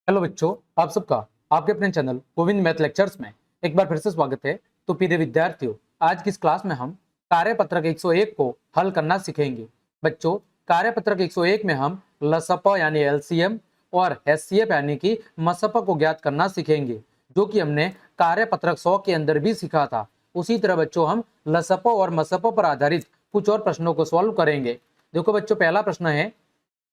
Hello बच्चों, आप सबका आपके अपने चैनल गोविंद मैथ लेक्चर्स में एक बार फिर से स्वागत है। तो प्रिय विद्यार्थियों, आज की इस क्लास में हम कार्यपत्रक 101 को हल करना सीखेंगे। बच्चों, कार्यपत्रक 101 में हम लसप यानी एलसीएम और एचसीएफ यानी कि मसप को ज्ञात करना सीखेंगे, जो कि हमने कार्यपत्रक 100 के अंदर भी सीखा था। उसी तरह बच्चों हम लसप और मसप पर आधारित कुछ और प्रश्नों को सॉल्व करेंगे। देखो बच्चों, पहला प्रश्न है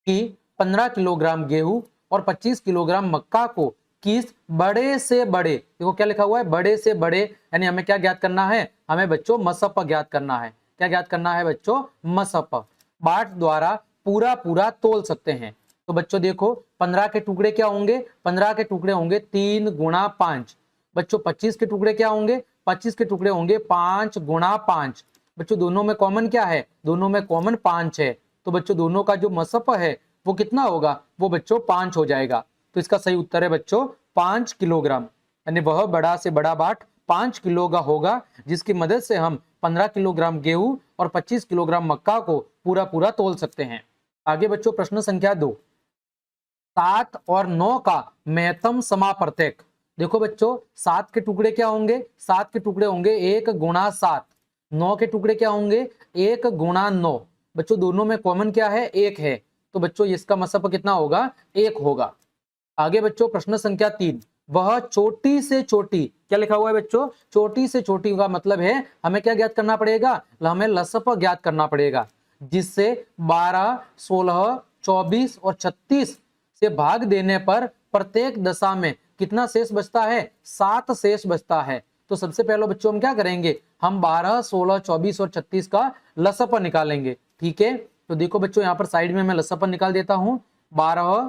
कि 15 किलोग्राम गेहूं और 25 किलोग्राम मक्का को किस बड़े से बड़े, देखो क्या लिखा हुआ है, बड़े से बड़े, यानी हमें क्या ज्ञात करना है, हमें बच्चों मसप ज्ञात करना है। क्या ज्ञात करना है बच्चों? मसप। बाट द्वारा पूरा पूरा तोल सकते हैं। तो बच्चों देखो, 15 के टुकड़े क्या होंगे? 15 के टुकड़े होंगे 3 गुणा 5। बच्चों 25 के टुकड़े क्या होंगे? 25 के टुकड़े होंगे 5 गुणा 5। बच्चों दोनों में कॉमन क्या है? दोनों में कॉमन 5 है। तो बच्चों दोनों का जो मसप है वो कितना होगा? वो बच्चों 5 हो जाएगा। तो इसका सही उत्तर है बच्चों 5 किलोग्राम, यानी वह बड़ा से बड़ा बाट 5 किलो का होगा, जिसकी मदद से हम 15 किलोग्राम गेहूं और 25 किलोग्राम मक्का को पूरा पूरा तोल सकते हैं। आगे बच्चों प्रश्न संख्या 2, 7 और 9 का महत्तम समापर्तक। देखो बच्चों, 7 के टुकड़े क्या होंगे? 7 के टुकड़े होंगे 1 गुणा 7। 9 के टुकड़े क्या होंगे? 1 गुणा 9। बच्चों दोनों में कॉमन क्या है? 1 है। तो बच्चों इसका मसप कितना होगा? 1 होगा। आगे बच्चों प्रश्न संख्या 3, वह छोटी से छोटी, क्या लिखा हुआ है बच्चों? छोटी से छोटी का मतलब है हमें क्या ज्ञात करना पड़ेगा? हमें लसप ज्ञात करना पड़ेगा, जिससे 12, 16, 24 और 36 से भाग देने पर प्रत्येक दशा में कितना शेष बचता है? 7 शेष बचता है। तो सबसे पहले बच्चों हम क्या करेंगे? हम 12, 16, 24 और 36 का लसप निकालेंगे। ठीक है, तो देखो बच्चों यहाँ पर साइड में मैं लसप निकाल देता हूं। 12,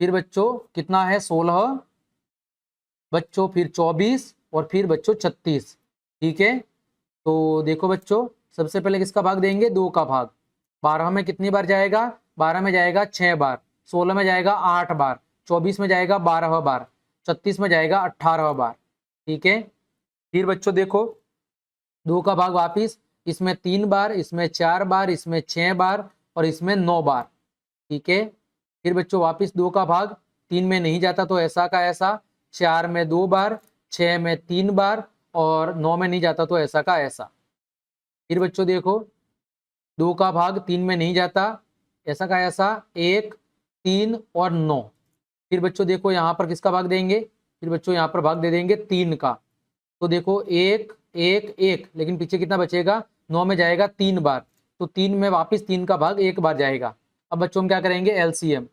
फिर बच्चों कितना है? 16, बच्चों फिर 24 और फिर बच्चों 36। ठीक है, तो देखो बच्चों, सबसे पहले किसका भाग देंगे? 2 का भाग। 12 में कितनी बार जाएगा? 12 में जाएगा 6 बार, 16 में जाएगा 8 बार, 24 में जाएगा 12 बार, 36 में जाएगा 18 बार। ठीक है, फिर बच्चों देखो 2 का भाग वापिस, इसमें 3 बार, इसमें 4 बार, इसमें 6 बार और इसमें 9 बार। ठीक है, फिर बच्चों वापिस 2 का भाग, 3 में नहीं जाता तो ऐसा का ऐसा, 4 में 2 बार, 6 में 3 बार और 9 में नहीं जाता तो ऐसा का ऐसा। फिर बच्चों देखो 2 का भाग 3 में नहीं जाता, ऐसा का ऐसा, 1, 3 और 9। फिर बच्चों देखो यहाँ पर किसका भाग देंगे? फिर बच्चों यहाँ पर भाग दे देंगे 3 का। तो देखो 1, 1, 1, लेकिन पीछे कितना बचेगा? 9 में जाएगा 3 बार, तो 3 में वापिस 3 का भाग 1 बार जाएगा। अब बच्चों हम क्या करेंगे? एलसीएम।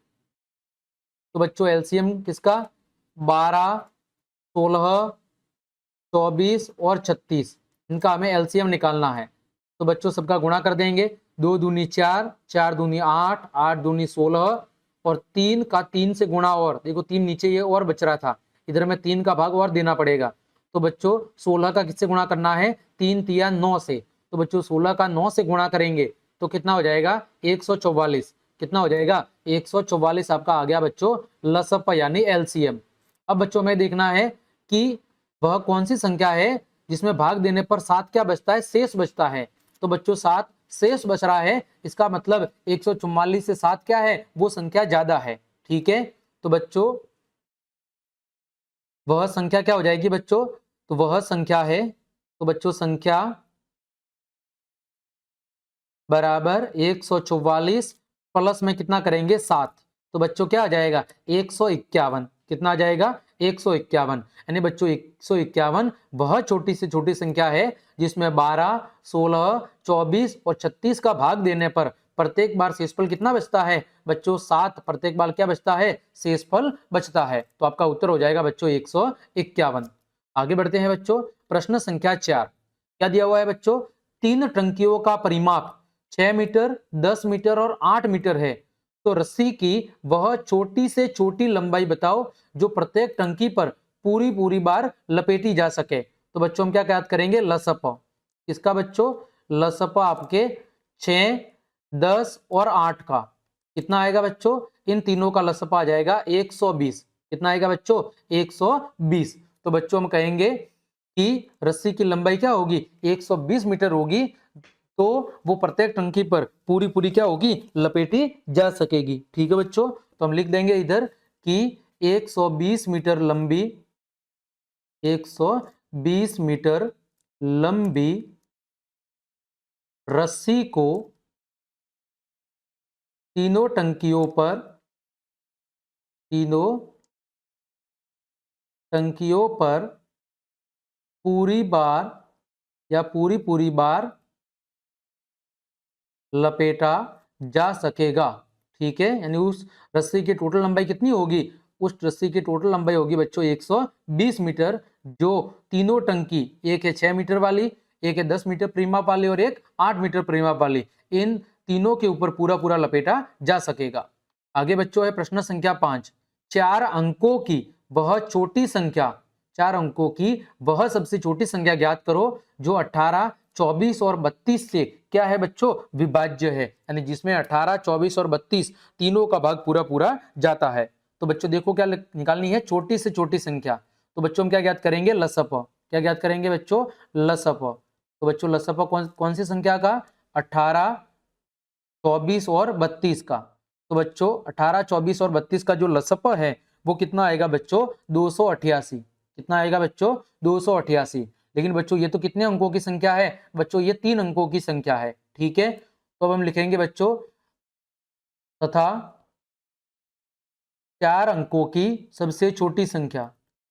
तो बच्चों एलसीएम किसका? 12, 16, 24 और 36, इनका हमें एलसीएम निकालना है। तो बच्चों सबका गुणा कर देंगे। 2 दूनी 4, 4 दूनी 8, 8 दूनी 16 और 3 का 3 से गुणा, और देखो 3 नीचे ये और बच रहा था, इधर में 3 का भाग और देना पड़ेगा। तो बच्चों 16 का किससे गुणा करना है? 3 तिया 9 से। तो बच्चों 16 का 9 से गुणा करेंगे तो कितना हो जाएगा? 144। कितना हो जाएगा? 144 आपका आ गया बच्चों लसप यानी एलसीएम। अब बच्चों में देखना है कि वह कौन सी संख्या है जिसमें भाग देने पर 7 क्या बचता है? शेष बचता है। तो बच्चों 7 शेष बच रहा है, इसका मतलब 144 से 7 क्या है? वो संख्या ज्यादा है। ठीक है, तो बच्चों वह संख्या क्या हो जाएगी बच्चों? तो वह संख्या है, तो बच्चों संख्या बराबर 144 प्लस में कितना करेंगे? 7। तो बच्चों क्या आ जाएगा? 151। कितना आ जाएगा? 151। यानी बच्चों 151 वह छोटी से छोटी संख्या है जिसमें 12, 16, 24 और 36 का भाग देने पर प्रत्येक बार शेषफल कितना बचता है? बच्चों 7। प्रत्येक बार क्या बचता है? शेषफल बचता है। तो आपका उत्तर हो जाएगा बच्चों 151। आगे बढ़ते हैं बच्चों, प्रश्न संख्या 4। क्या दिया हुआ है बच्चों? 3 टंकियों का परिमाप 6 मीटर, 10 मीटर और 8 मीटर है। तो रस्सी की वह छोटी से छोटी लंबाई बताओ जो प्रत्येक टंकी पर पूरी पूरी बार लपेटी जा सके। तो बच्चों हम क्या याद करेंगे? लसप। किसका बच्चों? लसप आपके 6, 10 और 8 का। कितना आएगा बच्चों? इन तीनों का लसप आ जाएगा 120। कितना आएगा बच्चों? 120। तो बच्चों हम कहेंगे कि रस्सी की लंबाई क्या होगी? 120 मीटर होगी, तो वो प्रत्येक टंकी पर पूरी पूरी क्या होगी? लपेटी जा सकेगी। ठीक है बच्चों, तो हम लिख देंगे इधर कि 120 मीटर लंबी 120 मीटर लंबी रस्सी को तीनों टंकियों पर पूरी बार या पूरी बार लपेटा जा सकेगा। ठीक है, यानी उस रस्सी की टोटल लंबाई कितनी होगी? उस रस्सी की टोटल लंबाई होगी बच्चों 120 मीटर, जो तीनों टंकी, एक है 6 मीटर वाली, एक है 10 मीटर परिमाप वाली और एक 8 मीटर परिमाप वाली, इन तीनों के ऊपर पूरा पूरा लपेटा जा सकेगा। आगे बच्चों है प्रश्न संख्या 5। 4 अंकों की वह छोटी संख्या, 4 अंकों की वह सबसे छोटी संख्या ज्ञात करो जो 18, 24 और 32 से क्या है बच्चों? विभाज्य है, यानी जिसमें 18, 24 और 32 तीनों का भाग पूरा पूरा जाता है। तो बच्चों देखो क्या निकालनी है? छोटी से छोटी संख्या। तो बच्चों हम क्या ज्ञात करेंगे? लसप। क्या ज्ञात करेंगे बच्चों? लसप। तो बच्चों लसप कौन सी संख्या का? 18, 24 और 32 का। तो बच्चों 18, 24 और 32 का जो लसप है वो कितना आएगा बच्चों? 288। कितना आएगा बच्चों? 288। लेकिन बच्चों ये तो कितने अंकों की संख्या है बच्चों? ये 3 अंकों की संख्या है। ठीक है, तो अब हम लिखेंगे बच्चों तथा 4 अंकों की सबसे छोटी संख्या,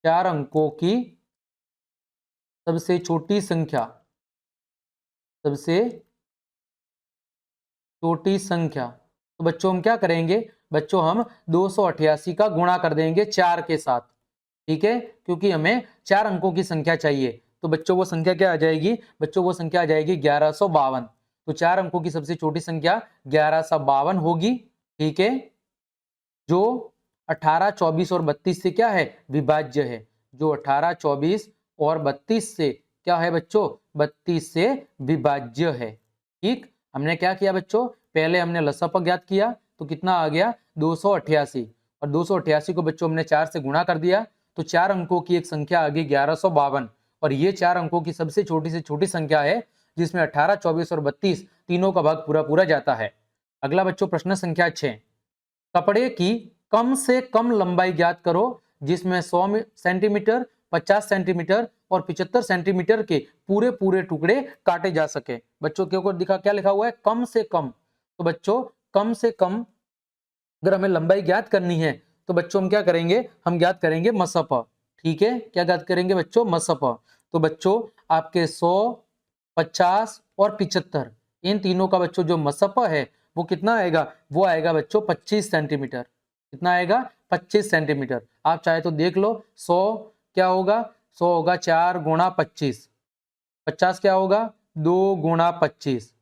4 अंकों की सबसे छोटी संख्या, सबसे छोटी संख्या। तो बच्चों हम क्या करेंगे बच्चों? हम 288 का गुणा कर देंगे 4 के साथ। ठीक है, क्योंकि हमें 4 अंकों की संख्या चाहिए। तो बच्चों वो संख्या क्या आ जाएगी बच्चों? वो संख्या आ जाएगी 1152। तो 4 अंकों की सबसे छोटी संख्या 1152 होगी। ठीक है, जो 18, 24 और 32 से क्या है? विभाज्य है। जो 18, 24 और 32 से क्या है बच्चों? 32 से विभाज्य है। ठीक, हमने क्या किया बच्चों? पहले हमने लसप ज्ञात किया, तो कितना आ गया? 288, और 288 को बच्चों हमने 4 से गुणा कर दिया, तो 4 अंकों की एक संख्या आ गई 1152, और ये 4 अंकों की सबसे छोटी से छोटी संख्या है जिसमें 18, 24 और 32 तीनों का भाग पूरा पूरा जाता है। अगला बच्चों प्रश्न संख्या 6। कपड़े की कम से कम लंबाई ज्ञात करो जिसमें 100 सेंटीमीटर, 50 सेंटीमीटर और 75 सेंटीमीटर के पूरे पूरे टुकड़े काटे जा सके। बच्चों के ऊपर दिखा क्या लिखा हुआ है? कम से कम। तो बच्चों कम से कम अगर हमें लंबाई ज्ञात करनी है तो बच्चों हम क्या करेंगे? हम ज्ञात करेंगे मसप। ठीक है, क्या ज्ञात करेंगे बच्चों? मसप। तो बच्चों आपके 100, 50 और 75 इन तीनों का बच्चों जो मसप है वो कितना आएगा? वो आएगा बच्चों 25 सेंटीमीटर। कितना आएगा? 25 सेंटीमीटर। आप चाहे तो देख लो, 100 क्या होगा? 100 होगा 4 गुणा 25, 50 क्या होगा? 2 गुणा 25,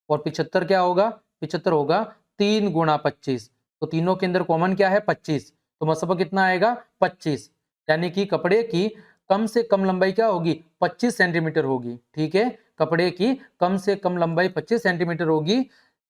और 75 क्या होगा? 75 होगा 3 गुणा 25। तो तीनों के अंदर कॉमन क्या है? 25। तो मसफा कितना आएगा? 25। यानी कि कपड़े की कम से कम लंबाई क्या होगी? 25 सेंटीमीटर होगी। ठीक है, कपड़े की कम से कम लंबाई 25 सेंटीमीटर होगी,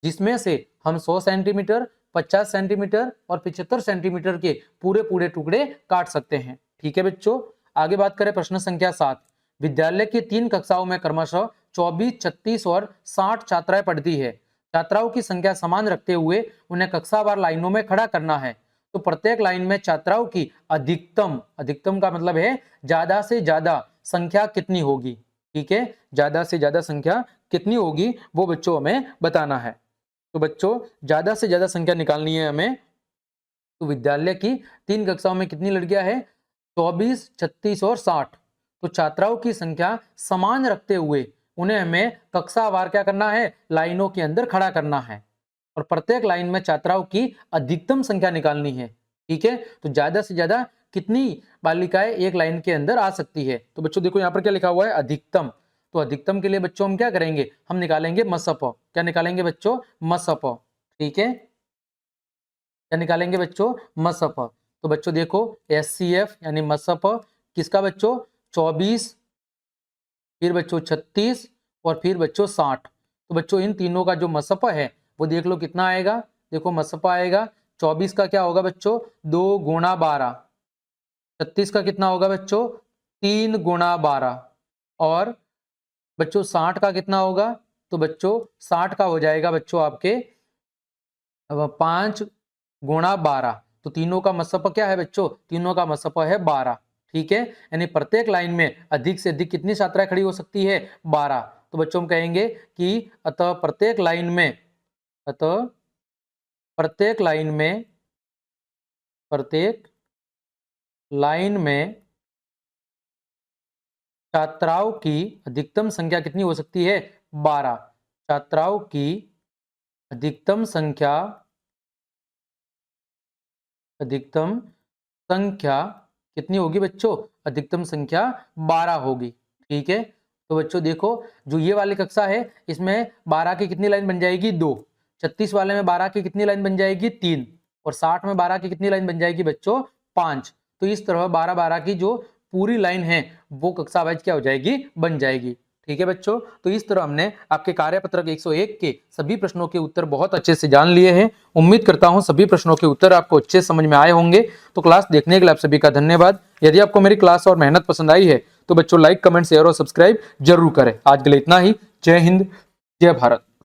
जिसमें से हम 100 सेंटीमीटर, 50 सेंटीमीटर और 75 सेंटीमीटर के पूरे पूरे टुकड़े काट सकते हैं। ठीक है बच्चों, आगे बात करें प्रश्न संख्या 7। विद्यालय की 3 कक्षाओं में क्रमशः 24, 36 और 60 छात्राएं पढ़ती है। छात्राओं की संख्या समान रखते हुए उन्हें कक्षावार लाइनों में खड़ा करना है। तो प्रत्येक लाइन में छात्राओं की अधिकतम, अधिकतम का मतलब है ज्यादा से ज्यादा संख्या कितनी होगी? ठीक है, ज्यादा से ज्यादा संख्या कितनी होगी वो बच्चों हमें बताना है। तो बच्चों ज्यादा से ज्यादा संख्या निकालनी है हमें। तो विद्यालय की 3 कक्षाओं में कितनी लड़कियां हैं? 24, 36 और 60। तो छात्राओं की संख्या समान रखते हुए उन्हें हमें कक्षावार क्या करना है? लाइनों के अंदर खड़ा करना है, और प्रत्येक लाइन में छात्राओं की अधिकतम संख्या निकालनी है। ठीक है, तो ज्यादा से ज्यादा कितनी बालिकाएं एक लाइन के अंदर आ सकती है? तो बच्चों देखो यहाँ पर क्या लिखा हुआ है? अधिकतम। तो अधिकतम के लिए बच्चों हम क्या करेंगे? हम निकालेंगे मसप। क्या निकालेंगे बच्चों? मसप। ठीक है, क्या निकालेंगे बच्चों? मसप। तो बच्चों देखो SCF यानी मसप किसका बच्चों? 24, फिर बच्चों 36 और फिर बच्चों 60। तो बच्चों इन तीनों का जो मसपा है वो देख लो कितना आएगा। देखो मसपा आएगा 24 का क्या होगा बच्चों? 2 गुणा 12। 36 का कितना होगा बच्चों? 3 गुणा 12। और बच्चों 60 का कितना होगा? तो बच्चों 60 का हो जाएगा बच्चों आपके 5 गुणा 12। तो तीनों का मसप क्या है बच्चों, तीनों का मसप है 12। ठीक है, यानी प्रत्येक लाइन में अधिक से अधिक कितनी छात्राएं खड़ी हो सकती है, 12। तो बच्चों हम कहेंगे कि अतः प्रत्येक लाइन में, अतः प्रत्येक लाइन में, प्रत्येक लाइन में छात्राओं की अधिकतम संख्या कितनी हो सकती है, 12। छात्राओं की अधिकतम संख्या, अधिकतम संख्या कितनी होगी बच्चों, अधिकतम संख्या 12 होगी। ठीक है, तो बच्चों देखो जो ये वाली कक्षा है इसमें 12 की कितनी लाइन बन जाएगी, 2। 36 वाले में 12 की कितनी लाइन बन जाएगी, 3। और 60 में 12 की कितनी लाइन बन जाएगी बच्चों, 5। तो इस तरह 12-12 की जो पूरी लाइन है वो कक्षा वाइज क्या हो जाएगी, बन जाएगी। ठीक है बच्चों, तो इस तरह हमने आपके कार्यपत्रक 101 के सभी प्रश्नों के उत्तर बहुत अच्छे से जान लिए हैं। उम्मीद करता हूं सभी प्रश्नों के उत्तर आपको अच्छे समझ में आए होंगे। तो क्लास देखने के लिए आप सभी का धन्यवाद। यदि आपको मेरी क्लास और मेहनत पसंद आई है तो बच्चों लाइक, कमेंट, शेयर और सब्सक्राइब जरूर करें। आज के लिए इतना ही। जय हिंद, जय भारत।